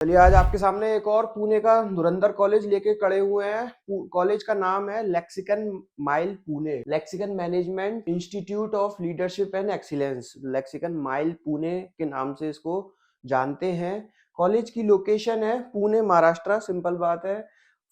चलिए आज आपके सामने एक और पुणे का धुरंधर कॉलेज लेके खड़े हुए हैं। कॉलेज का नाम है lexicon mile Pune, lexicon management institute of leadership and excellence. Lexicon mile Pune के नाम से इसको जानते हैं। कॉलेज की लोकेशन है पुणे महाराष्ट्र, सिंपल बात है।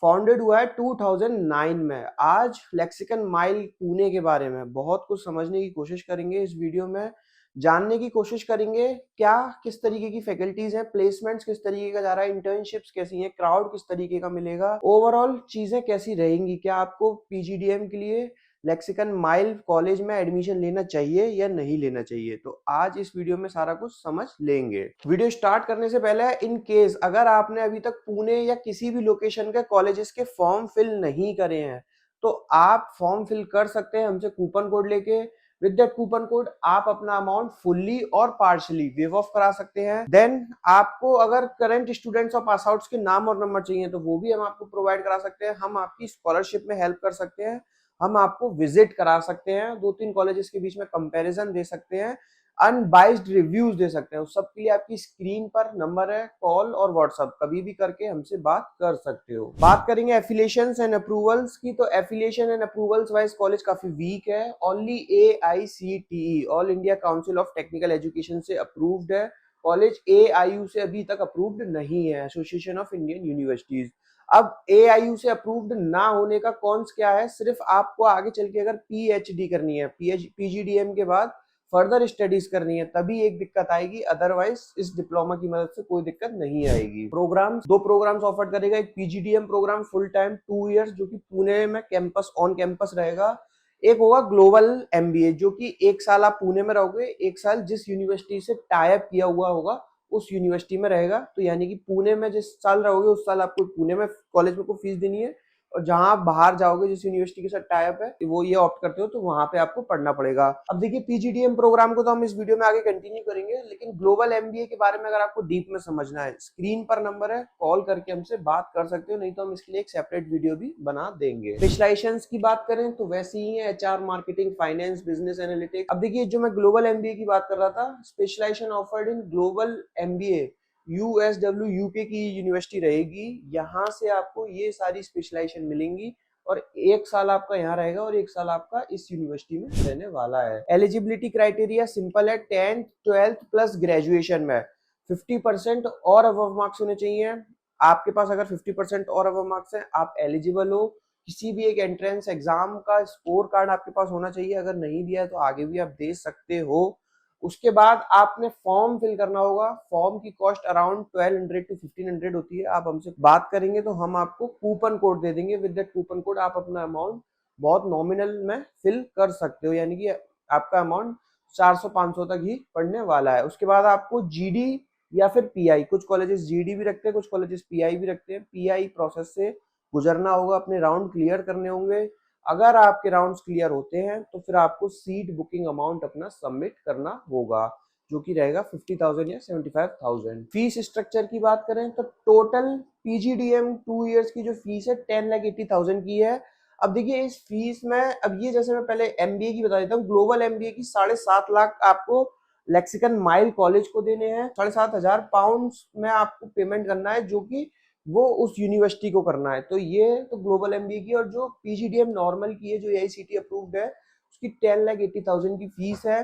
फाउंडेड हुआ है 2009 में। आज लेक्सिकन माइल पुणे के बारे में बहुत कुछ समझने की कोशिश करेंगे इस वीडियो में, जानने की कोशिश करेंगे क्या किस तरीके की फैकल्टीज हैं, प्लेसमेंट्स किस तरीके का जा रहा है, इंटर्नशिप्स कैसी हैं, क्राउड किस तरीके का मिलेगा, ओवरऑल चीजें कैसी रहेंगी, क्या आपको पीजीडीएम के लिए लेक्सिकन माइल कॉलेज में एडमिशन लेना चाहिए या नहीं लेना चाहिए। तो आज इस वीडियो में सारा कुछ समझ लेंगे। वीडियो स्टार्ट करने से पहले इन केस अगर आपने अभी तक पुणे या किसी भी लोकेशन के कॉलेजेस के फॉर्म फिल नहीं करे हैं तो आप फॉर्म फिल कर सकते हैं हमसे कूपन कोड लेके। विद दैट कूपन कोड आप अपना अमाउंट फुल्ली और पार्शली वेव ऑफ करा सकते हैं। देन आपको अगर करंट स्टूडेंट्स और पास आउट्स के नाम और नंबर चाहिए तो वो भी हम आपको प्रोवाइड करा सकते हैं। हम आपकी स्कॉलरशिप में हेल्प कर सकते हैं, हम आपको विजिट करा सकते हैं, 2-3 कॉलेजेस के बीच में कंपैरिजन दे सकते हैं, अनबाइज्ड रिव्यूज दे सकते हैं। उस सब के लिए आपकी स्क्रीन पर नंबर है, कॉल और व्हाट्सएप कभी भी करके हमसे बात कर सकते हो। बात करेंगे एफिलिएशंस एंड अप्रूवल्स की, तो affiliation and approvals wise college काफी वीक है। Only AICTE all India council of technical education से अप्रूव्ड है। कॉलेज AIU से अभी तक अप्रूव्ड नहीं है, एसोसिएशन ऑफ इंडियन यूनिवर्सिटीज। अब AIU से अप्रूव्ड ना होने का कॉन्स क्या है, सिर्फ आपको आगे चल के अगर PhD करनी है, PGDM के बाद फर्दर स्टडीज करनी है तभी एक दिक्कत आएगी, अदरवाइज इस डिप्लोमा की मदद से कोई दिक्कत नहीं आएगी। प्रोग्राम्स, 2 प्रोग्राम्स ऑफर करेगा। एक PGDM program full time 2 years जो कि पुणे में कैंपस ऑन कैंपस रहेगा। एक होगा ग्लोबल एमबीए जो कि 1 साल आप पुणे में रहोगे, 1 साल जिस यूनिवर्सिटी से टाई अप किया हुआ होगा उस यूनिवर्सिटी में रहेगा। तो यानी कि पुणे में जिस साल रहोगे उस साल आपको पुणे में कॉलेज में कोई फीस देनी है, और जहां आप बाहर जाओगे जिस यूनिवर्सिटी के साथ टाई अप है वो ये ऑप्ट करते हो तो वहां पे आपको पढ़ना पड़ेगा। अब देखिए पीजीडीएम प्रोग्राम को तो हम इस वीडियो में आगे कंटिन्यू करेंगे, लेकिन ग्लोबल एमबीए के बारे में अगर आपको डीप में समझना है, स्क्रीन पर नंबर है, कॉल करके हमसे बात कर सकते हो, नहीं तो हम इसके लिए एक सेपरेट वीडियो भी बना देंगे। स्पेशलाइजेशंस की बात करें तो वैसे ही है, HR, marketing, finance, business analytics. अब देखिए जो मैं ग्लोबल एमबीए की बात कर रहा था, specialization offered in global MBA USW UK की यूनिवर्सिटी रहेगी। यहाँ से आपको ये सारी स्पेशलाइजेशन मिलेंगी और 1 साल आपका यहाँ रहेगा और 1 साल आपका इस यूनिवर्सिटी में रहने वाला है। एलिजिबिलिटी क्राइटेरिया सिंपल है, 10th 12th प्लस ग्रेजुएशन में 50% और अबव मार्क्स होने चाहिए। आपके पास अगर 50% और अबव मार्क्स है आप एलिजिबल हो। किसी भी एक एंट्रेंस एग्जाम का स्कोर कार्ड आपके पास होना चाहिए, अगर नहीं दिया है तो आगे भी आप दे सकते हो। उसके बाद आपने फॉर्म फिल करना होगा। फॉर्म की कॉस्ट अराउंड 1200 to 1500 होती है। आप हमसे बात करेंगे तो हम आपको कूपन कोड दे देंगे। विद दैट कूपन कोड आप अपना अमाउंट बहुत नॉमिनल में फिल कर सकते हो, यानी कि आपका अमाउंट 400-500 तक ही पड़ने वाला है। उसके बाद आपको जीडी या फिर पीआई, कुछ कॉलेजेस जीडी भी रखते हैं, कुछ कॉलेजेस पीआई भी रखते हैं, पीआई प्रोसेस से गुजरना होगा, अपने राउंड क्लियर करने होंगे। अगर आपके राउंड्स क्लियर होते हैं तो फिर आपको सीट बुकिंग अमाउंट अपना सबमिट करना होगा, जो कि रहेगा 50,000 या 75,000। फीस स्ट्रक्चर की बात करें तो टोटल पीजीडीएम 2 इयर्स की जो फीस है 10,80,000 की है। अब देखिए इस फीस में, अब ये जैसे मैं पहले एमबीए की बता देता हूँ, ग्लोबल एमबीए की 7.5 लाख आपको लेक्सिकन माइल कॉलेज को देने हैं। 7,500 पाउंड में आपको पेमेंट करना है, जो कि वो उस यूनिवर्सिटी को करना है। तो ये तो ग्लोबल एमबीए की, और जो पीजीडीएम नॉर्मल की है जो एआईसीटी अप्रूव्ड है उसकी 10,80,000 की फीस है।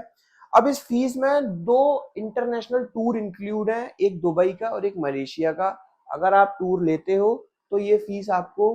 अब इस फीस में 2 इंटरनेशनल टूर इंक्लूड है, एक दुबई का और एक मलेशिया का। अगर आप टूर लेते हो तो ये फीस आपको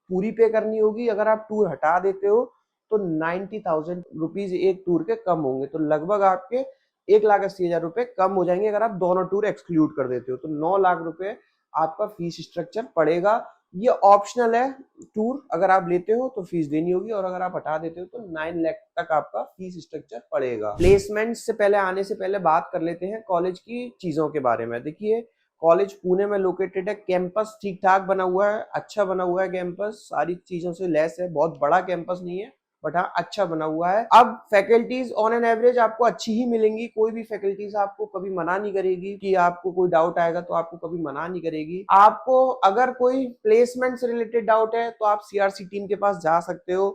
पूरी पे करनी होगी। अगर आप टूर हटा देते हो तो 90,000 रुपीज एक टूर के कम होंगे, तो लगभग आपके 1,80,000 रुपए कम हो जाएंगे। अगर आप दोनों टूर एक्सक्लूड कर देते हो तो 9 लाख रुपए आपका फीस स्ट्रक्चर पड़ेगा। ये ऑप्शनल है, टूर अगर आप लेते हो तो फीस देनी होगी, और अगर आप हटा देते हो तो 9 लाख तक आपका फीस स्ट्रक्चर पड़ेगा। प्लेसमेंट से पहले आने से पहले बात कर लेते हैं कॉलेज की चीजों के बारे में। देखिए कॉलेज पुणे में लोकेटेड है, कैंपस ठीक ठाक बना हुआ है, अच्छा बना हुआ है कैंपस, सारी चीजों से लेस है, बहुत बड़ा कैंपस नहीं है बट हाँ अच्छा बना हुआ है। अब फैकल्टीज ऑन एन एवरेज आपको अच्छी ही मिलेंगी, कोई भी फैकल्टीज आपको कभी मना नहीं करेगी कि आपको कोई डाउट आएगा तो आपको कभी मना नहीं करेगी। आपको अगर कोई प्लेसमेंट से रिलेटेड डाउट है तो आप सीआरसी टीम के पास जा सकते हो।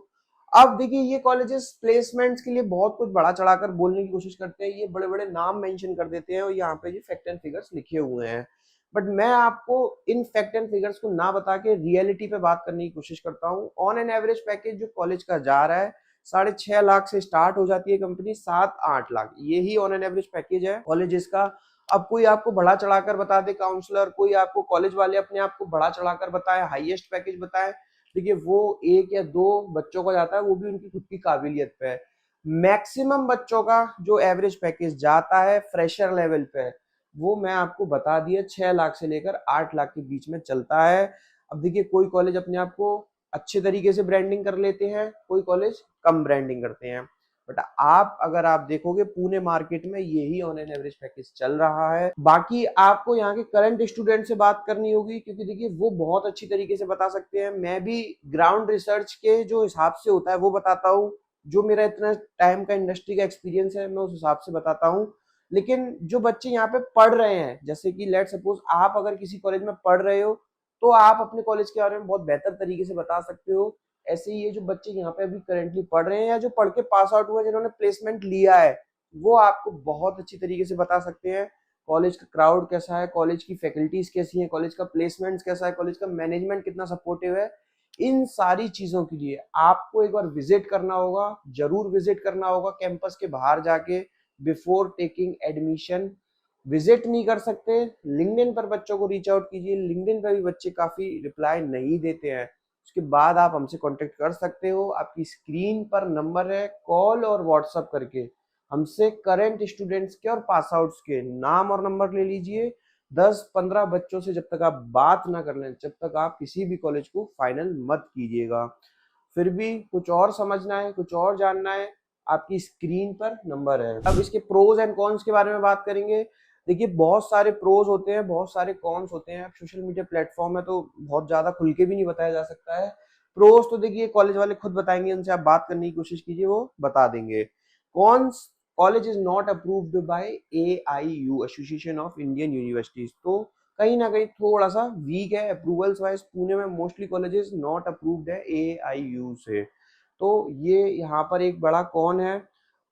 अब देखिए ये कॉलेजेस प्लेसमेंट्स के लिए बहुत कुछ बड़ा चढ़ाकर बोलने की कोशिश करते हैं, ये बड़े बड़े नाम मेंशन कर देते हैं और यहाँ पे ये फैक्ट एंड फिगर्स लिखे हुए हैं। बट मैं आपको इन फैक्ट एंड फिगर्स को ना बता के रियलिटी पे बात करने की कोशिश करता हूँ। ऑन एन एवरेज पैकेज जो कॉलेज का जा रहा है 6.5 लाख से स्टार्ट हो जाती है कंपनी 7-8 लाख, यही ऑन एन एवरेज पैकेज है कॉलेजेस का। अब कोई आपको बढ़ा चढ़ाकर बता दे काउंसलर, कोई आपको कॉलेज वाले अपने आप को बढ़ा चढ़ाकर बताए, हाईएस्ट पैकेज बताए, देखिए वो 1 या 2 बच्चों का जाता है, वो भी उनकी खुद की काबिलियत पे है। मैक्सिमम बच्चों का जो एवरेज पैकेज जाता है फ्रेशर लेवल पे, वो मैं आपको बता दिया 6 लाख से लेकर 8 लाख के बीच में चलता है। अब देखिए कोई कॉलेज अपने आप को अच्छे तरीके से ब्रांडिंग कर लेते हैं, कोई कॉलेज कम ब्रांडिंग करते हैं, बट आप अगर आप देखोगे पुणे मार्केट में यही ऑन एन एवरेज पैकेज चल रहा है। बाकी आपको यहाँ के करंट स्टूडेंट से बात करनी होगी, क्योंकि देखिए वो बहुत अच्छी तरीके से बता सकते हैं। मैं भी ग्राउंड रिसर्च के जो हिसाब से होता है वो बताता हूँ, जो मेरा इतना टाइम का इंडस्ट्री का एक्सपीरियंस है मैं उस हिसाब से बताता हूँ। लेकिन जो बच्चे यहाँ पे पढ़ रहे हैं, जैसे कि लेट सपोज आप अगर किसी कॉलेज में पढ़ रहे हो तो आप अपने कॉलेज के बारे में बहुत बेहतर तरीके से बता सकते हो। ऐसे ही ये जो बच्चे यहाँ पे अभी करेंटली पढ़ रहे हैं या जो पढ़ के पास आउट हुए जिन्होंने प्लेसमेंट लिया है, वो आपको बहुत अच्छी तरीके से बता सकते हैं कॉलेज का क्राउड कैसा है, कॉलेज की फैकल्टीज कैसी है, कॉलेज का प्लेसमेंट कैसा है, कॉलेज का मैनेजमेंट कितना सपोर्टिव है। इन सारी चीजों के लिए आपको एक बार विजिट करना होगा, जरूर विजिट करना होगा कैंपस के बाहर जाके बिफोर टेकिंग एडमिशन। विजिट नहीं कर सकते, लिंक्डइन पर बच्चों को रीच आउट कीजिए, लिंक्डइन पर भी बच्चे काफी रिप्लाई नहीं देते हैं। उसके बाद आप हमसे कांटेक्ट कर सकते हो, आपकी स्क्रीन पर नंबर है, कॉल और व्हाट्सएप करके हमसे करंट स्टूडेंट्स के और पास आउट्स के नाम और नंबर ले लीजिए। 10-15 बच्चों से जब तक आप बात ना कर लें, जब तक आप किसी भी कॉलेज को फाइनल मत कीजिएगा। फिर भी कुछ और समझना है, कुछ और जानना है, आपकी स्क्रीन पर नंबर है। अब इसके प्रोज एंड कॉन्स के बारे में बात करेंगे। देखिए बहुत सारे प्रोज होते हैं, बहुत सारे कॉन्स होते हैं। अब सोशल मीडिया प्लेटफॉर्म है तो बहुत ज्यादा खुल के भी नहीं बताया जा सकता है। प्रोज तो देखिए कॉलेज वाले खुद बताएंगे, उनसे आप बात करने की कोशिश कीजिए, वो बता देंगे। Cons, college is not approved by AIU, association of Indian universities, तो कहीं ना कहीं थोड़ा सा वीक है अप्रूवल्स वाइज। पुणे में मोस्टली कॉलेजेस नॉट अप्रूव्ड है AIU से, तो ये यहाँ पर एक बड़ा कौन है।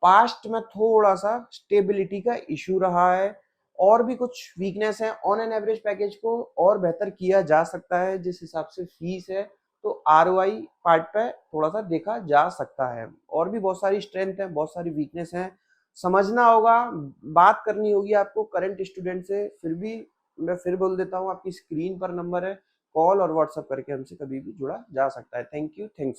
पास्ट में थोड़ा सा स्टेबिलिटी का इशू रहा है, और भी कुछ वीकनेस है। ऑन एन एवरेज पैकेज को और बेहतर किया जा सकता है, जिस हिसाब से फीस है तो ROI पार्ट पे थोड़ा सा देखा जा सकता है। और भी बहुत सारी स्ट्रेंथ है, बहुत सारी वीकनेस है, समझना होगा, बात करनी होगी आपको करंट स्टूडेंट से। फिर भी मैं फिर बोल देता हूँ, आपकी स्क्रीन पर नंबर है, कॉल और व्हाट्सएप करके हमसे कभी भी जुड़ा जा सकता है। Thank you, thanks.